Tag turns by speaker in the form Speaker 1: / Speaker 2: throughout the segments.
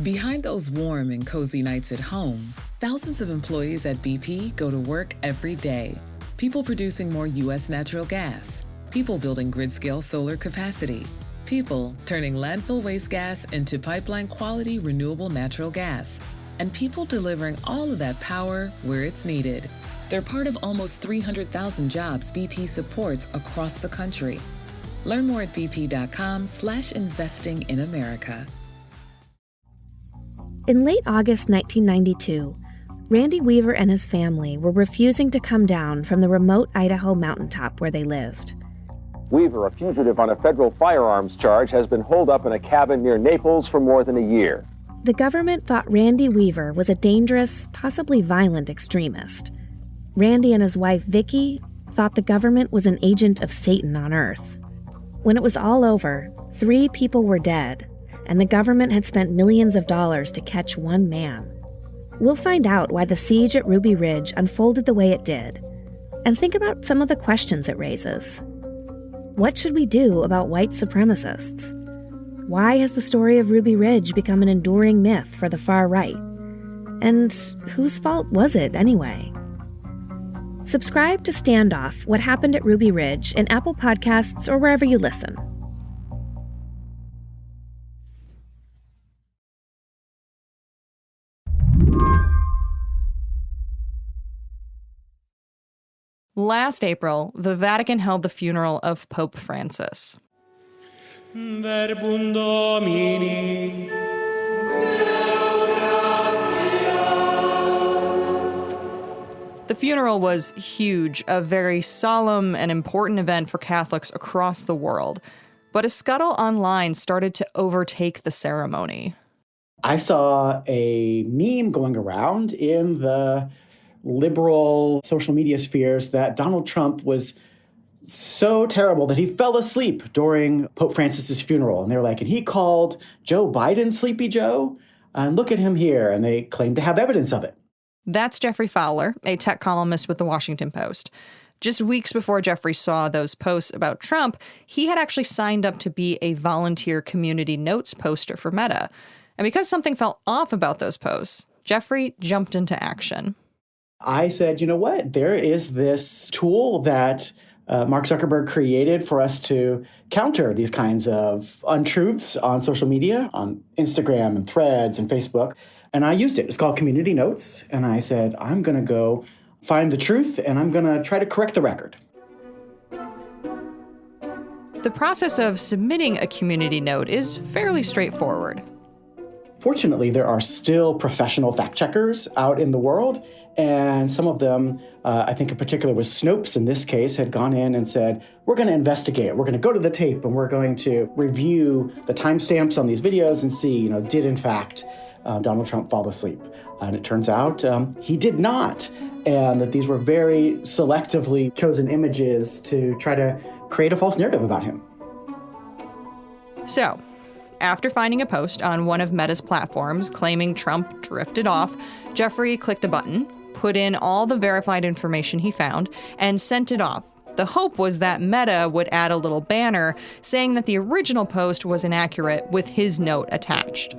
Speaker 1: Behind those warm and cozy nights at home, thousands of employees at BP go to work every day. People producing more U.S. natural gas, people building grid-scale solar capacity, people turning landfill waste gas into pipeline-quality renewable natural gas, and people delivering all of that power where it's needed. They're part of almost 300,000 jobs BP supports across the country. Learn more at bp.com/investing in America.
Speaker 2: In late August 1992, Randy Weaver and his family were refusing to come down from the remote Idaho mountaintop where they lived.
Speaker 3: Weaver, a fugitive on a federal firearms charge, has been holed up in a cabin near Naples for more than a year.
Speaker 2: The government thought Randy Weaver was a dangerous, possibly violent extremist. Randy and his wife, Vicki, thought the government was an agent of Satan on Earth. When it was all over, 3 people were dead, and the government had spent millions of dollars to catch one man. We'll find out why the siege at Ruby Ridge unfolded the way it did, and think about some of the questions it raises. What should we do about white supremacists? Why has the story of Ruby Ridge become an enduring myth for the far right? And whose fault was it anyway? Subscribe to Standoff: What Happened at Ruby Ridge in Apple Podcasts or wherever you listen.
Speaker 4: Last April, the Vatican held the funeral of Pope Francis.
Speaker 5: Verbum Domini.
Speaker 4: The funeral was huge, a very solemn and important event for Catholics across the world. But a scuttle online started to overtake the ceremony.
Speaker 6: I saw a meme going around in the liberal social media spheres that Donald Trump was so terrible that he fell asleep during Pope Francis's funeral. And they were like, and he called Joe Biden Sleepy Joe? And look at him here. And they claimed to have evidence of it.
Speaker 4: That's Geoffrey Fowler, a tech columnist with The Washington Post. Just weeks before Geoffrey saw those posts about Trump, he had actually signed up to be a volunteer community notes poster for Meta. And because something felt off about those posts, Geoffrey jumped into action.
Speaker 6: I said, you know what? There is this tool that Mark Zuckerberg created for us to counter these kinds of untruths on social media, on Instagram and Threads and Facebook. And I used it. It's called Community Notes. And I said, I'm going to go find the truth and I'm going to try to correct the record.
Speaker 4: The process of submitting a community note is fairly straightforward.
Speaker 6: Fortunately, there are still professional fact checkers out in the world. And some of them, I think in particular was Snopes in this case, had gone in and said, we're going to investigate. We're going to go to the tape and we're going to review the timestamps on these videos and see, did in fact Donald Trump fall asleep? And it turns out he did not. And that these were very selectively chosen images to try to create a false narrative about him.
Speaker 4: So, after finding a post on one of Meta's platforms claiming Trump drifted off, Geoffrey clicked a button, put in all the verified information he found, and sent it off. The hope was that Meta would add a little banner saying that the original post was inaccurate with his note attached.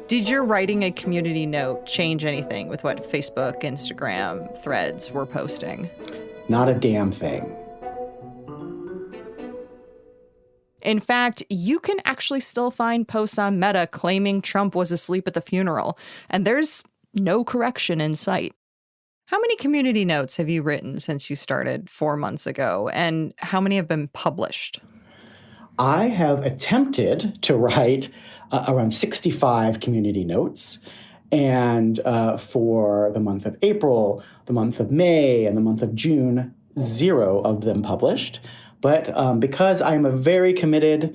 Speaker 4: Did your writing a community note change anything with what Facebook, Instagram, Threads were posting?
Speaker 6: Not a damn thing.
Speaker 4: In fact, you can actually still find posts on Meta claiming Trump was asleep at the funeral, and there's no correction in sight. How many community notes have you written since you started 4 months ago, and how many have been published?
Speaker 6: I have attempted to write around 65 community notes, and for the month of April, the month of May, and the month of June, 0 of them published. But because I'm a very committed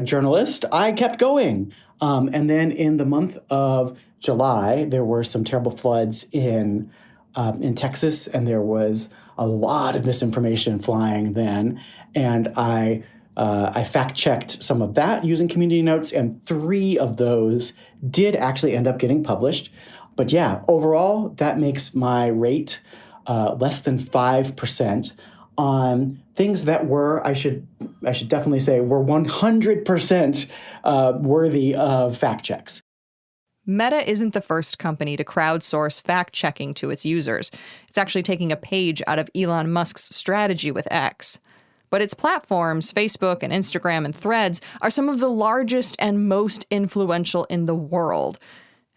Speaker 6: journalist, I kept going. And then in the month of July, there were some terrible floods in Texas, and there was a lot of misinformation flying then. And I fact-checked some of that using community notes, and 3 of those did actually end up getting published. But yeah, overall, that makes my rate less than 5% on things that were, I should definitely say, were 100% worthy of fact checks.
Speaker 4: Meta isn't the first company to crowdsource fact-checking to its users. It's actually taking a page out of Elon Musk's strategy with X. But its platforms, Facebook and Instagram and Threads, are some of the largest and most influential in the world.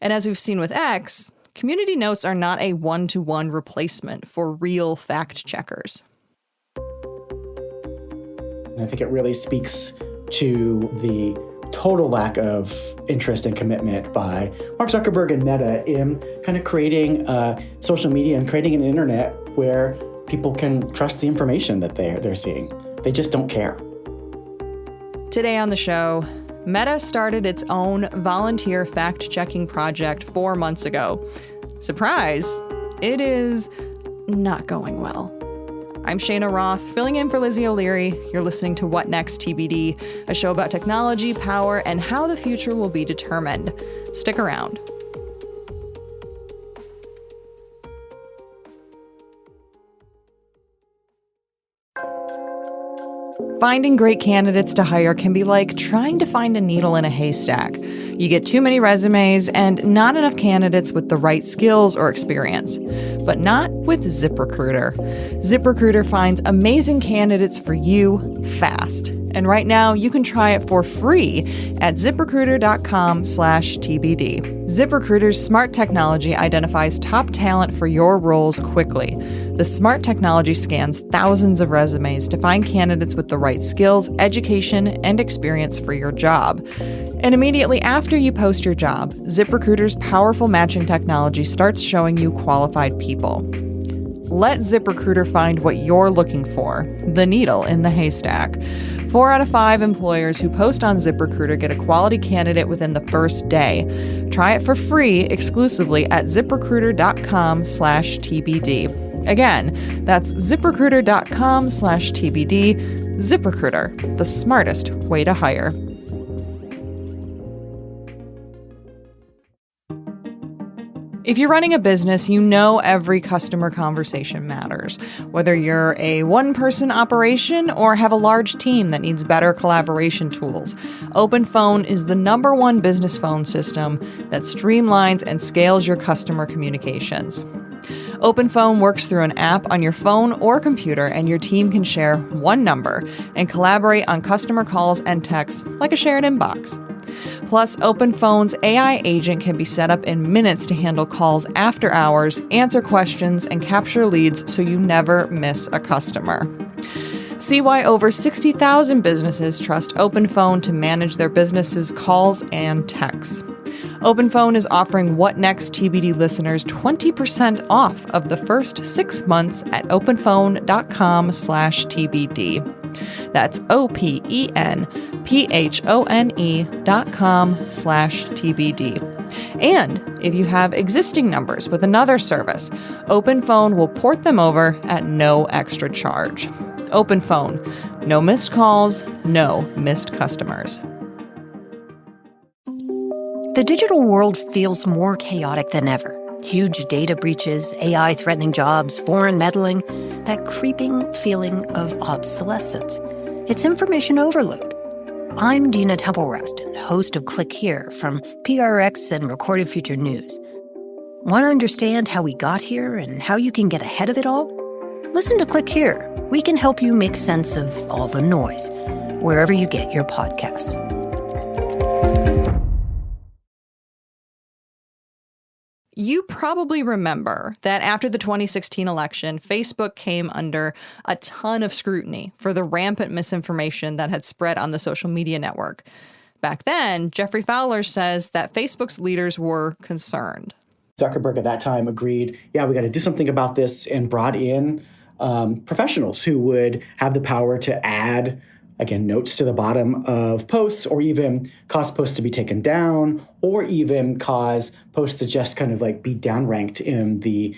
Speaker 4: And as we've seen with X, community notes are not a one-to-one replacement for real fact-checkers.
Speaker 6: I think it really speaks to the total lack of interest and commitment by Mark Zuckerberg and Meta in kind of creating social media and creating an internet where people can trust the information that they're seeing. They just don't care.
Speaker 4: Today on the show, Meta started its own volunteer fact-checking project 4 months ago. Surprise, it is not going well. I'm Shayna Roth, filling in for Lizzie O'Leary. You're listening to What Next TBD, a show about technology, power, and how the future will be determined. Stick around. Finding great candidates to hire can be like trying to find a needle in a haystack. You get too many resumes and not enough candidates with the right skills or experience. But not with ZipRecruiter. ZipRecruiter finds amazing candidates for you fast. And right now, you can try it for free at ZipRecruiter.com/TBD. ZipRecruiter's smart technology identifies top talent for your roles quickly. The smart technology scans thousands of resumes to find candidates with the right skills, education, and experience for your job. And immediately after you post your job, ZipRecruiter's powerful matching technology starts showing you qualified people. Let ZipRecruiter find what you're looking for, the needle in the haystack. 4 out of 5 employers who post on ZipRecruiter get a quality candidate within the first day. Try it for free exclusively at ZipRecruiter.com/TBD. Again, that's ZipRecruiter.com/TBD. ZipRecruiter, the smartest way to hire. If you're running a business, you know every customer conversation matters. Whether you're a one-person operation or have a large team that needs better collaboration tools, OpenPhone is the #1 business phone system that streamlines and scales your customer communications. OpenPhone works through an app on your phone or computer, and your team can share one number and collaborate on customer calls and texts like a shared inbox. Plus, OpenPhone's AI agent can be set up in minutes to handle calls after hours, answer questions, and capture leads so you never miss a customer. See why over 60,000 businesses trust OpenPhone to manage their business's calls and texts. OpenPhone is offering What Next TBD listeners 20% off of the first 6 months at openphone.com/TBD. That's openphone.com/TBD. And if you have existing numbers with another service, OpenPhone will port them over at no extra charge. OpenPhone, no missed calls, no missed customers.
Speaker 7: The digital world feels more chaotic than ever. Huge data breaches, AI threatening jobs, foreign meddling, that creeping feeling of obsolescence. It's information overload. I'm Dina Temple-Raston, host of Click Here from PRX and Recorded Future News. Want to understand how we got here and how you can get ahead of it all? Listen to Click Here. We can help you make sense of all the noise, wherever you get your podcasts.
Speaker 4: You probably remember that after the 2016 election, Facebook came under a ton of scrutiny for the rampant misinformation that had spread on the social media network. Back then, Geoffrey Fowler says that Facebook's leaders were concerned.
Speaker 6: Zuckerberg at that time agreed, yeah, we got to do something about this, and brought in professionals who would have the power to add, again, notes to the bottom of posts, or even cause posts to be taken down, or even cause posts to just kind of like be downranked in the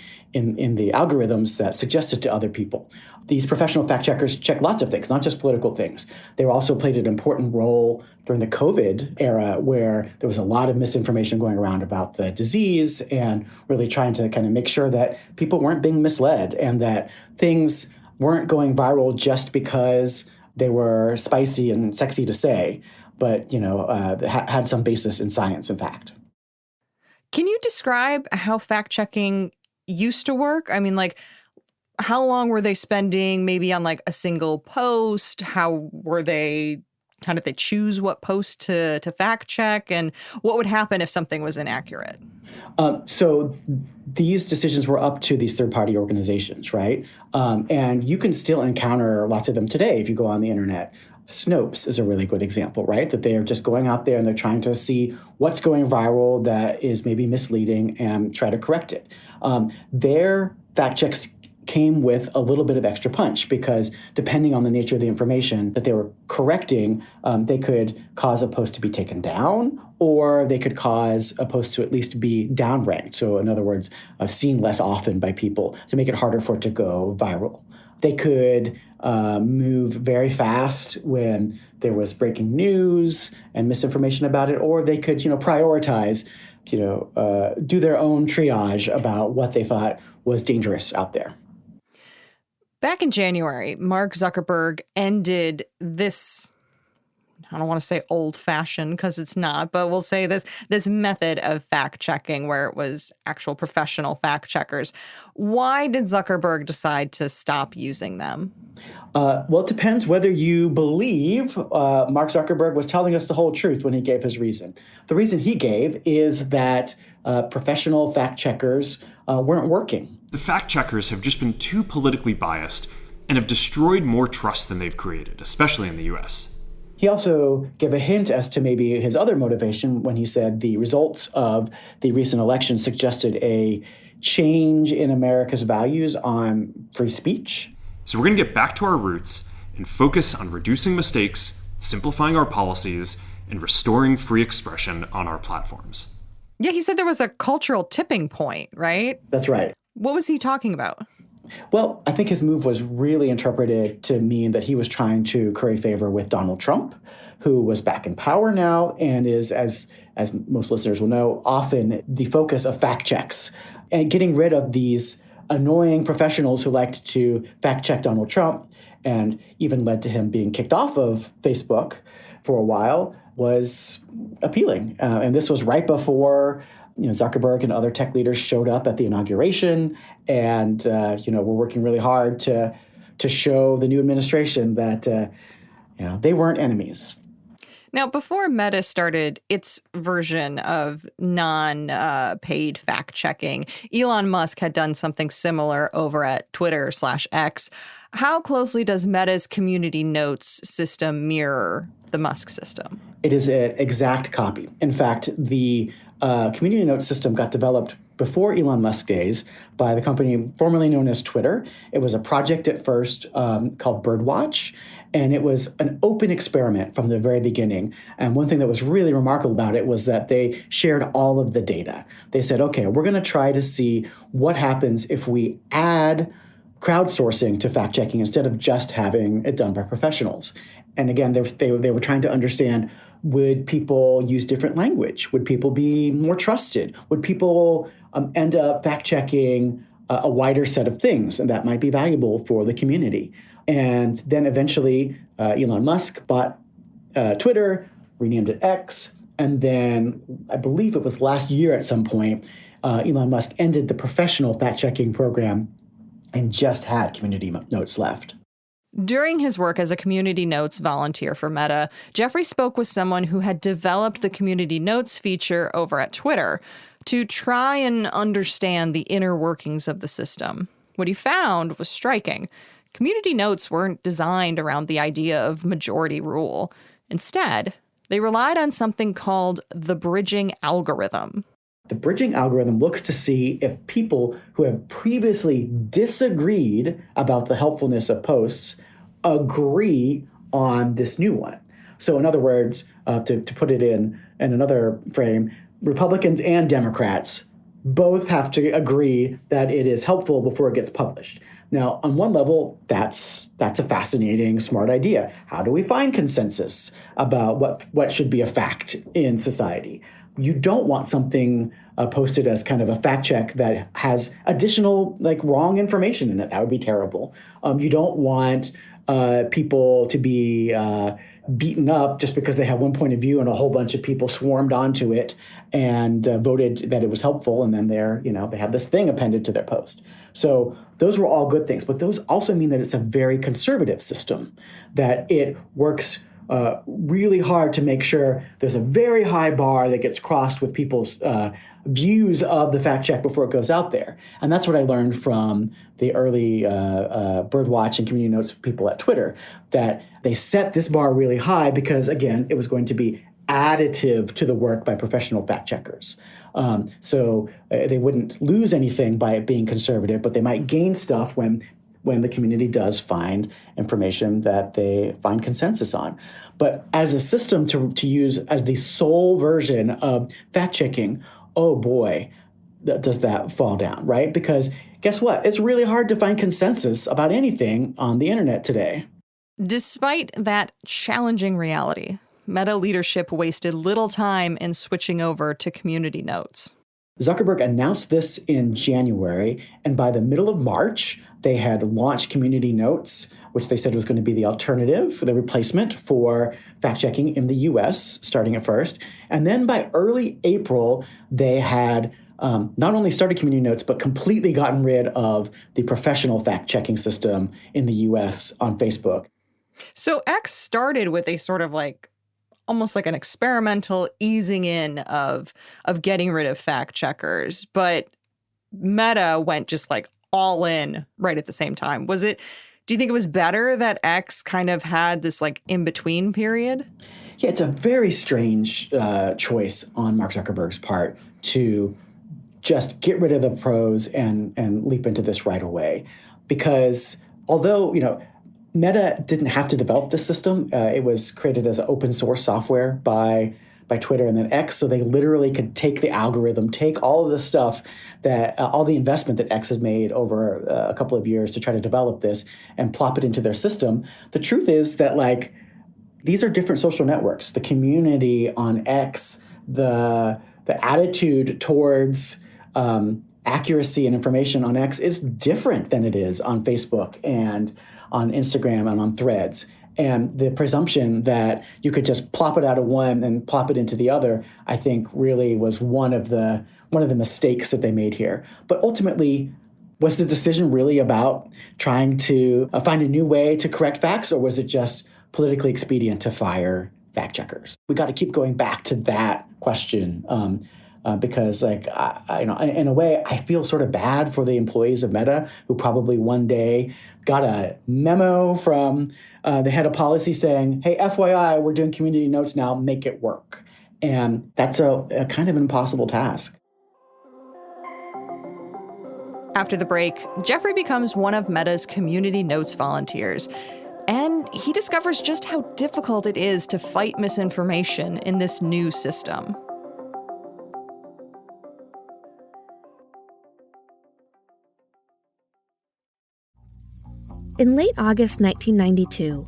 Speaker 6: algorithms that suggest it to other people. These professional fact checkers check lots of things, not just political things. They also played an important role during the COVID era, where there was a lot of misinformation going around about the disease, and really trying to kind of make sure that people weren't being misled, and that things weren't going viral just because they were spicy and sexy to say, but had some basis in science and fact.
Speaker 4: Can you describe how fact-checking used to work? I mean, like, how long were they spending maybe on like a single post? How were they they choose what post to fact check? And what would happen if something was inaccurate?
Speaker 6: So these decisions were up to these third-party organizations, right? And you can still encounter lots of them today if you go on the internet. Snopes is a really good example, right? That they are just going out there and they're trying to see what's going viral that is maybe misleading and try to correct it. Their fact checks came with a little bit of extra punch because depending on the nature of the information that they were correcting, they could cause a post to be taken down, or they could cause a post to at least be downranked. So in other words, seen less often by people to make it harder for it to go viral. They could move very fast when there was breaking news and misinformation about it, or they could, prioritize, do their own triage about what they thought was dangerous out there.
Speaker 4: Back in January, Mark Zuckerberg ended this, I don't want to say old-fashioned because it's not, but we'll say this method of fact-checking where it was actual professional fact-checkers. Why did Zuckerberg decide to stop using them?
Speaker 6: Well, it depends whether you believe Mark Zuckerberg was telling us the whole truth when he gave his reason. The reason he gave is that professional fact-checkers weren't working.
Speaker 8: The fact-checkers have just been too politically biased and have destroyed more trust than they've created, especially in the U.S.
Speaker 6: He also gave a hint as to maybe his other motivation when he said the results of the recent election suggested a change in America's values on free speech.
Speaker 8: So we're going to get back to our roots and focus on reducing mistakes, simplifying our policies, and restoring free expression on our platforms.
Speaker 4: Yeah, he said there was a cultural tipping point, right?
Speaker 6: That's right.
Speaker 4: What was he talking about?
Speaker 6: Well, I think his move was really interpreted to mean that he was trying to curry favor with Donald Trump, who was back in power now and is, as most listeners will know, often the focus of fact checks. And getting rid of these annoying professionals who liked to fact check Donald Trump and even led to him being kicked off of Facebook for a while was appealing. And this was right before Zuckerberg and other tech leaders showed up at the inauguration, and we're working really hard to show the new administration that they weren't enemies.
Speaker 4: Now, before Meta started its version of non-paid fact-checking, Elon Musk had done something similar over at Twitter/X. How closely does Meta's community notes system mirror the Musk system?
Speaker 6: It is an exact copy. In fact, the community notes system got developed before Elon Musk days by the company formerly known as Twitter. It was a project at first called Birdwatch, and it was an open experiment from the very beginning. And one thing that was really remarkable about it was that they shared all of the data. They said, okay, we're going to try to see what happens if we add crowdsourcing to fact-checking instead of just having it done by professionals. And again, they were trying to understand, would people use different language? Would people be more trusted? Would people end up fact-checking a wider set of things? And that might be valuable for the community. And then eventually, Elon Musk bought Twitter, renamed it X. And then I believe it was last year at some point, Elon Musk ended the professional fact-checking program and just had community notes left.
Speaker 4: During his work as a community notes volunteer for Meta, Geoffrey spoke with someone who had developed the community notes feature over at Twitter to try and understand the inner workings of the system. What he found was striking. Community notes weren't designed around the idea of majority rule. Instead, they relied on something called the bridging algorithm.
Speaker 6: The bridging algorithm looks to see if people who have previously disagreed about the helpfulness of posts agree on this new one. So in other words, to put it in another frame, Republicans and Democrats both have to agree that it is helpful before it gets published. Now, on one level, that's a fascinating, smart idea. How do we find consensus about what should be a fact in society? You don't want something posted as kind of a fact check that has additional wrong information in it. That would be terrible. You don't want people to be beaten up just because they have one point of view and a whole bunch of people swarmed onto it and voted that it was helpful, and then they have this thing appended to their post. So those were all good things, but those also mean that it's a very conservative system, that it works really hard to make sure there's a very high bar that gets crossed with people's views of the fact check before it goes out there. And that's what I learned from the early Birdwatch and community notes people at Twitter, that they set this bar really high because, again, it was going to be additive to the work by professional fact checkers. So they wouldn't lose anything by it being conservative, but they might gain stuff when the community does find information that they find consensus on. But as a system to use as the sole version of fact-checking, oh boy, does that fall down, right? Because guess what? It's really hard to find consensus about anything on the internet today.
Speaker 4: Despite that challenging reality, Meta leadership wasted little time in switching over to community notes.
Speaker 6: Zuckerberg announced this in January, and by the middle of March, they had launched Community Notes, which they said was going to be the alternative, the replacement for fact-checking in the US, starting at first. And then by early April, they had not only started Community Notes, but completely gotten rid of the professional fact-checking system in the US on Facebook.
Speaker 4: So X started with a sort of almost like an experimental easing in of getting rid of fact checkers, but Meta went just all in right at the same time. Do you think it was better that X kind of had this in-between period?
Speaker 6: Yeah, it's a very strange choice on Mark Zuckerberg's part to just get rid of the pros and leap into this right away. Because although, Meta didn't have to develop this system. It was created as open source software by Twitter and then X, so they literally could take the algorithm, take all of the stuff that, all the investment that X has made over a couple of years to try to develop this and plop it into their system. The truth is that these are different social networks. The community on X, the attitude towards accuracy and information on X is different than it is on Facebook and on Instagram and on Threads. And the presumption that you could just plop it out of one and plop it into the other, I think really was one of the mistakes that they made here. But ultimately, was the decision really about trying to find a new way to correct facts, or was it just politically expedient to fire fact checkers? We got to keep going back to that question. Because in a way, I feel sort of bad for the employees of Meta who probably one day got a memo from the head of policy saying, hey, FYI, we're doing community notes now, make it work. And that's a kind of impossible task.
Speaker 4: After the break, Geoffrey becomes one of Meta's community notes volunteers. And he discovers just how difficult it is to fight misinformation in this new system.
Speaker 2: In late August 1992,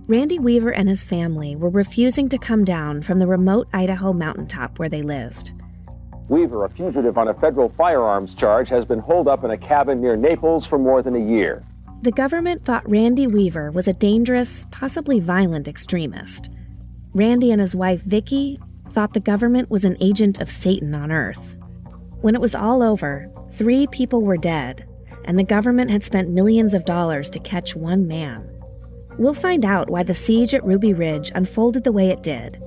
Speaker 2: Randy Weaver and his family were refusing to come down from the remote Idaho mountaintop where they lived.
Speaker 3: Weaver, a fugitive on a federal firearms charge, has been holed up in a cabin near Naples for more than a year.
Speaker 2: The government thought Randy Weaver was a dangerous, possibly violent extremist. Randy and his wife, Vicki, thought the government was an agent of Satan on Earth. When it was all over, 3 people were dead, and the government had spent millions of dollars to catch one man. We'll find out why the siege at Ruby Ridge unfolded the way it did,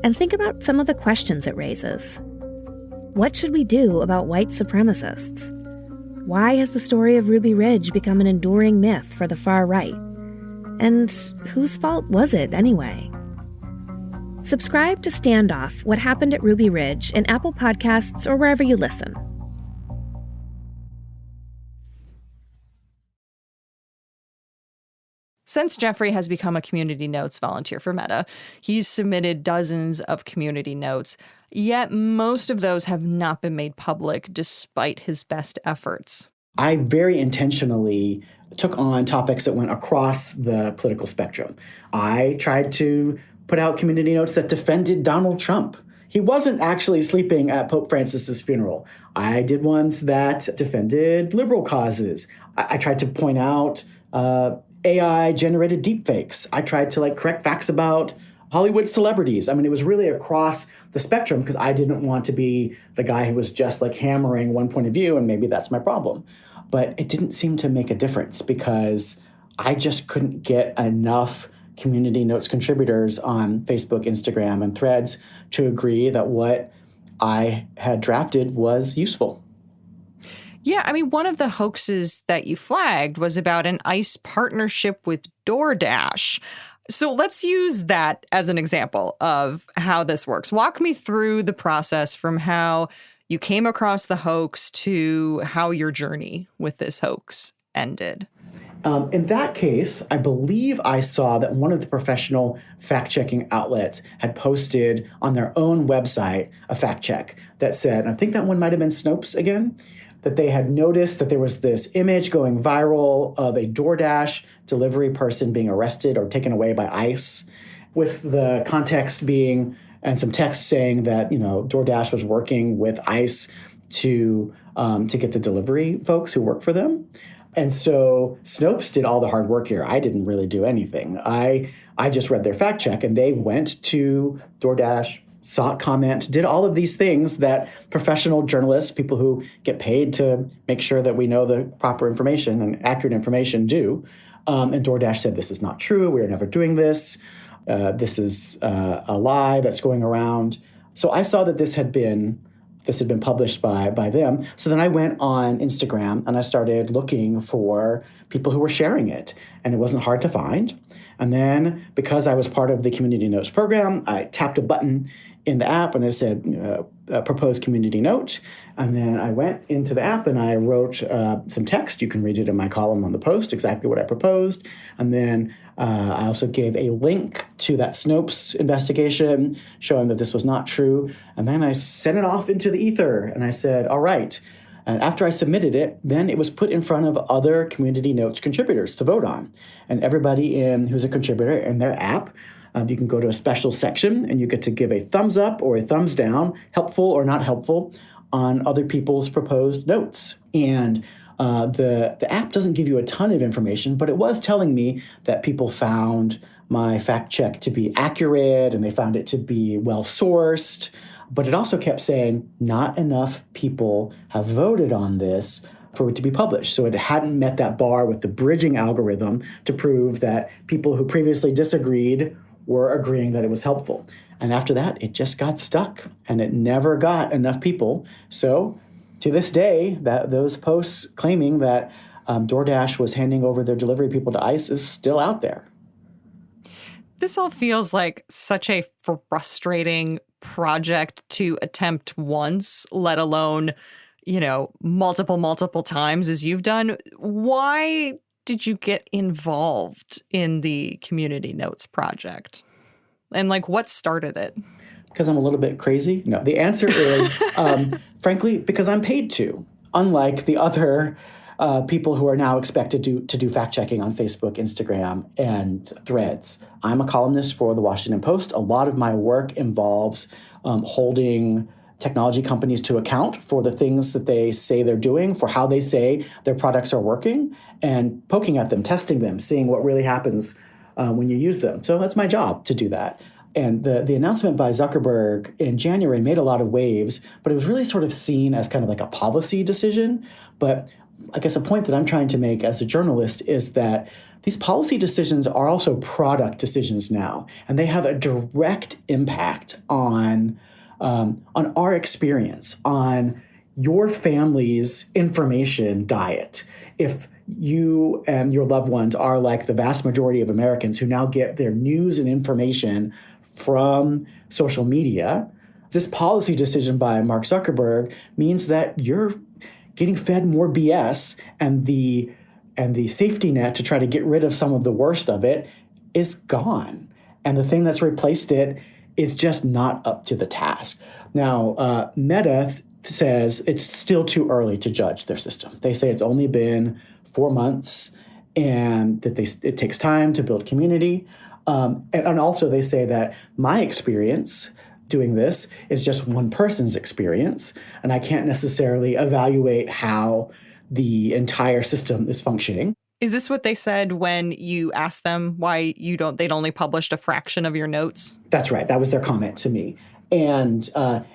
Speaker 2: and think about some of the questions it raises. What should we do about white supremacists? Why has the story of Ruby Ridge become an enduring myth for the far right? And whose fault was it anyway? Subscribe to Standoff, What Happened at Ruby Ridge in Apple Podcasts or wherever you listen.
Speaker 4: Since Geoffrey has become a community notes volunteer for Meta, he's submitted dozens of community notes, yet most of those have not been made public despite his best efforts.
Speaker 6: I very intentionally took on topics that went across the political spectrum. I tried to put out community notes that defended Donald Trump. He wasn't actually sleeping at Pope Francis's funeral. I did ones that defended liberal causes. I tried to point out AI generated deepfakes. I tried to correct facts about Hollywood celebrities. I mean, it was really across the spectrum because I didn't want to be the guy who was just hammering one point of view, and maybe that's my problem. But it didn't seem to make a difference because I just couldn't get enough community notes contributors on Facebook, Instagram, and Threads to agree that what I had drafted was useful.
Speaker 4: Yeah, I mean, one of the hoaxes that you flagged was about an ICE partnership with DoorDash. So let's use that as an example of how this works. Walk me through the process from how you came across the hoax to how your journey with this hoax ended.
Speaker 6: In that case, I believe I saw that one of the professional fact-checking outlets had posted on their own website a fact check that said, I think that one might have been Snopes again, that they had noticed that there was this image going viral of a DoorDash delivery person being arrested or taken away by ICE, with the context being, and some text saying that, DoorDash was working with ICE to get the delivery folks who work for them. And so Snopes did all the hard work here. I didn't really do anything. I just read their fact check, and they went to DoorDash, sought comment, did all of these things that professional journalists, people who get paid to make sure that we know the proper information and accurate information do. And DoorDash said, this is not true. We are never doing this. This is a lie that's going around. So I saw that this had been published by them. So then I went on Instagram and I started looking for people who were sharing it. And it wasn't hard to find. And then because I was part of the Community Notes program, I tapped a button in the app and it said, propose community note. And then I went into the app and I wrote some text. You can read it in my column on the Post, exactly what I proposed. And then I also gave a link to that Snopes investigation showing that this was not true. And then I sent it off into the ether and I said, all right. And after I submitted it, then it was put in front of other Community Notes contributors to vote on. And everybody who's a contributor in their app, you can go to a special section and you get to give a thumbs up or a thumbs down, helpful or not helpful, on other people's proposed notes. And the app doesn't give you a ton of information, but it was telling me that people found my fact check to be accurate and they found it to be well-sourced. But it also kept saying not enough people have voted on this for it to be published. So it hadn't met that bar with the bridging algorithm to prove that people who previously disagreed were agreeing that it was helpful. And after that, it just got stuck and it never got enough people. So to this day, that those posts claiming that DoorDash was handing over their delivery people to ICE is still out there.
Speaker 4: This all feels like such a frustrating project to attempt once, let alone, multiple times as you've done. Why did you get involved in the Community Notes project? And what started it?
Speaker 6: Because I'm a little bit crazy? No, the answer is, frankly, because I'm paid to. Unlike the other people who are now expected to do fact-checking on Facebook, Instagram, and Threads. I'm a columnist for The Washington Post. A lot of my work involves holding technology companies to account for the things that they say they're doing, for how they say their products are working, and poking at them, testing them, seeing what really happens when you use them. So that's my job to do that. And the announcement by Zuckerberg in January made a lot of waves, but it was really sort of seen as kind of like a policy decision. But I guess a point that I'm trying to make as a journalist is that these policy decisions are also product decisions now, and they have a direct impact on our experience, on your family's information diet. If you and your loved ones are like the vast majority of Americans who now get their news and information from social media, this policy decision by Mark Zuckerberg means that you're getting fed more BS, and the safety net to try to get rid of some of the worst of it is gone. And the thing that's replaced it is just not up to the task. Now, Meta says it's still too early to judge their system. They say it's only been 4 months and that it takes time to build community. And also they say that my experience doing this is just one person's experience, and I can't necessarily evaluate how the entire system is functioning.
Speaker 4: Is this what they said when you asked them why they'd only published a fraction of your notes?
Speaker 6: That's right. That was their comment to me. And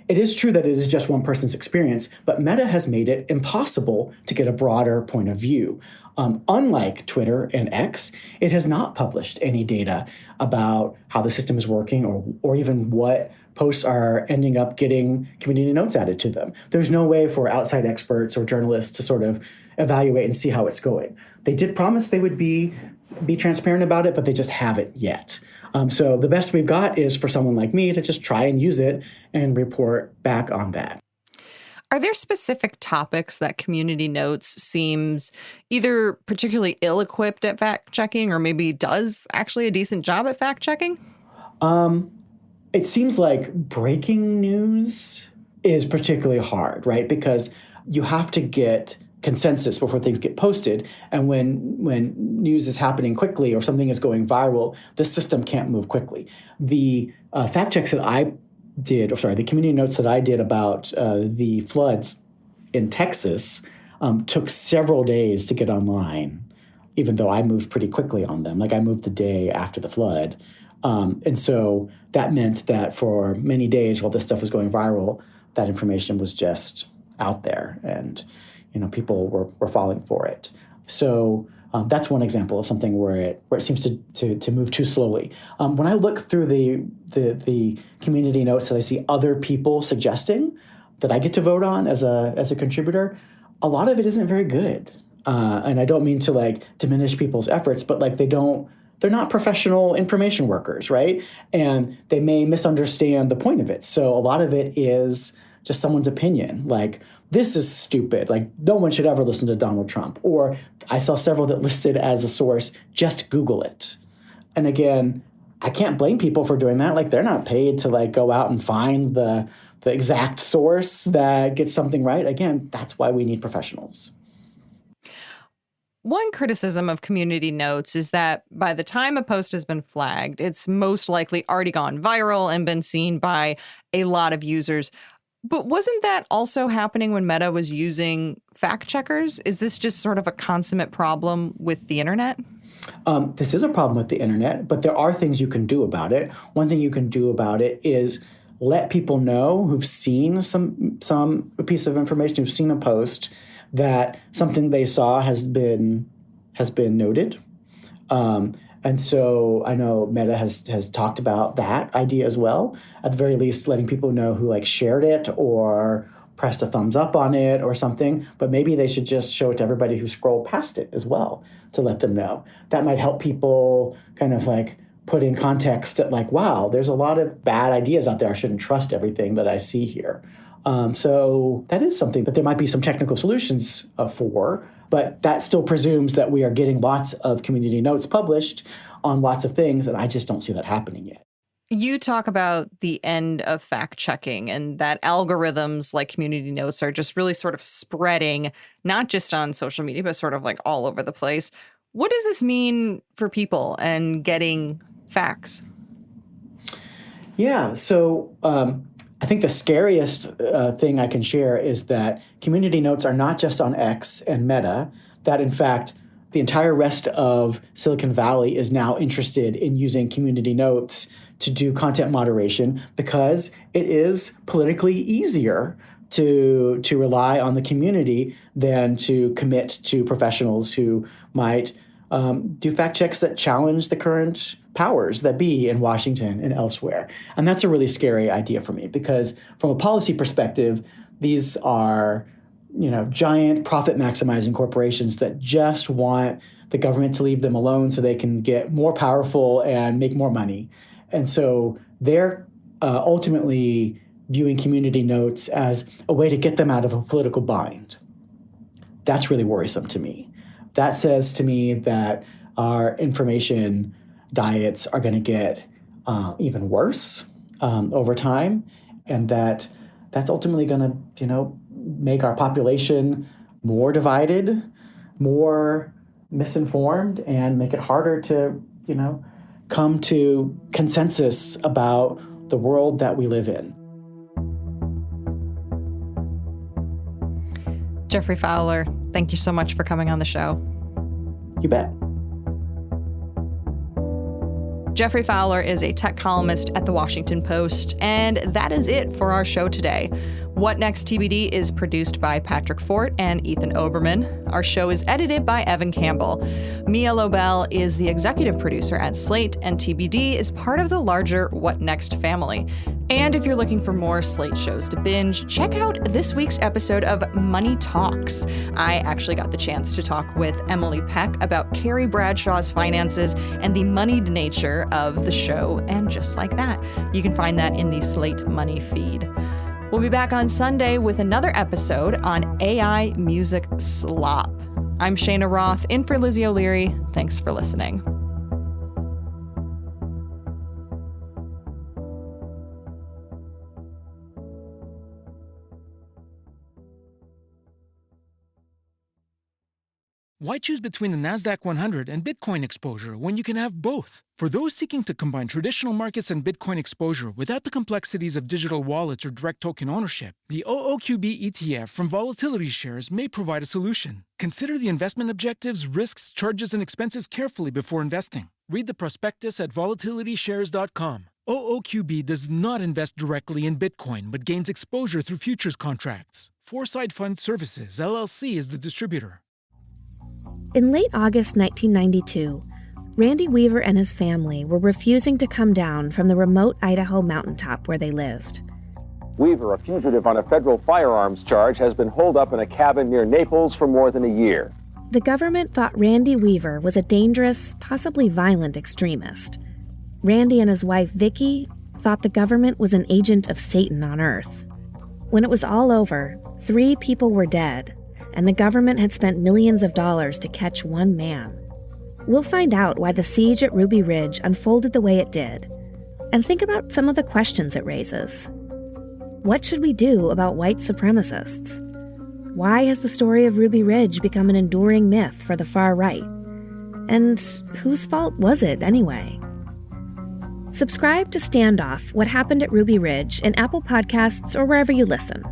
Speaker 6: it is true that it is just one person's experience, but Meta has made it impossible to get a broader point of view. Unlike Twitter and X, it has not published any data about how the system is working or even what posts are ending up getting community notes added to them. There's no way for outside experts or journalists to sort of evaluate and see how it's going. They did promise they would be transparent about it, but they just haven't yet. So the best we've got is for someone like me to just try and use it and report back on that.
Speaker 4: Are there specific topics that Community Notes seems either particularly ill-equipped at fact-checking or maybe does actually a decent job at fact-checking?
Speaker 6: It seems like breaking news is particularly hard, right? Because you have to get consensus before things get posted. And when news is happening quickly or something is going viral, the system can't move quickly. The fact checks that the community notes that I did about the floods in Texas took several days to get online, even though I moved pretty quickly on them. Like I moved the day after the flood. And so that meant that for many days while this stuff was going viral, that information was just out there and people were falling for it. So that's one example of something where it seems to move too slowly. When I look through the community notes that I see other people suggesting that I get to vote on as a contributor, a lot of it isn't very good. And I don't mean to diminish people's efforts, but they're not professional information workers, right? And they may misunderstand the point of it. So a lot of it is just someone's opinion, like, this is stupid. Like, no one should ever listen to Donald Trump. Or I saw several that listed as a source, just Google it. And again, I can't blame people for doing that. Like, they're not paid to go out and find the exact source that gets something right. Again, that's why we need professionals.
Speaker 4: One criticism of Community Notes is that by the time a post has been flagged, it's most likely already gone viral and been seen by a lot of users. But wasn't that also happening when Meta was using fact checkers? Is this just sort of a consummate problem with the internet?
Speaker 6: This is a problem with the internet, but there are things you can do about it. One thing you can do about it is let people know who've seen some piece of information, who've seen a post, that something they saw has been noted. And so I know Meta has talked about that idea as well. At the very least, letting people know who shared it or pressed a thumbs up on it or something. But maybe they should just show it to everybody who scrolled past it as well to let them know. That might help people kind of put in context that wow, there's a lot of bad ideas out there. I shouldn't trust everything that I see here. So that is something that there might be some technical solutions for, but that still presumes that we are getting lots of community notes published on lots of things, and I just don't see that happening yet.
Speaker 4: You talk about the end of fact-checking and that algorithms like Community Notes are just really sort of spreading, not just on social media, but sort of all over the place. What does this mean for people and getting facts?
Speaker 6: Yeah, so I think the scariest thing I can share is that community notes are not just on X and Meta, that in fact, the entire rest of Silicon Valley is now interested in using community notes to do content moderation because it is politically easier to rely on the community than to commit to professionals who might do fact checks that challenge the current powers that be in Washington and elsewhere. And that's a really scary idea for me because from a policy perspective, these are, giant profit maximizing corporations that just want the government to leave them alone so they can get more powerful and make more money. And so they're ultimately viewing community notes as a way to get them out of a political bind. That's really worrisome to me. That says to me that our information diets are going to get even worse over time, and that's ultimately going to, make our population more divided, more misinformed, and make it harder to, come to consensus about the world that we live in.
Speaker 4: Geoffrey Fowler, thank you so much for coming on the show.
Speaker 6: You bet.
Speaker 4: Geoffrey Fowler is a tech columnist at The Washington Post, and that is it for our show today. What Next TBD is produced by Patrick Fort and Ethan Oberman. Our show is edited by Evan Campbell. Mia Lobel is the executive producer at Slate, and TBD is part of the larger What Next family. And if you're looking for more Slate shows to binge, check out this week's episode of Money Talks. I actually got the chance to talk with Emily Peck about Carrie Bradshaw's finances and the moneyed nature of the show, and just like that. You can find that in the Slate Money feed. We'll be back on Sunday with another episode on AI music slop. I'm Shayna Roth, in for Lizzie O'Leary. Thanks for listening.
Speaker 9: Why choose between the NASDAQ 100 and Bitcoin exposure when you can have both? For those seeking to combine traditional markets and Bitcoin exposure without the complexities of digital wallets or direct token ownership, the OOQB ETF from Volatility Shares may provide a solution. Consider the investment objectives, risks, charges, and expenses carefully before investing. Read the prospectus at volatilityshares.com. OOQB does not invest directly in Bitcoin, but gains exposure through futures contracts. Foresight Fund Services, LLC is the distributor.
Speaker 2: In late August 1992, Randy Weaver and his family were refusing to come down from the remote Idaho mountaintop where they lived.
Speaker 3: Weaver, a fugitive on a federal firearms charge, has been holed up in a cabin near Naples for more than a year.
Speaker 2: The government thought Randy Weaver was a dangerous, possibly violent extremist. Randy and his wife, Vicki, thought the government was an agent of Satan on Earth. When it was all over, 3 people were dead, and the government had spent millions of dollars to catch one man. We'll find out why the siege at Ruby Ridge unfolded the way it did, and think about some of the questions it raises. What should we do about white supremacists? Why has the story of Ruby Ridge become an enduring myth for the far right? And whose fault was it anyway? Subscribe to Standoff: What Happened at Ruby Ridge in Apple Podcasts or wherever you listen.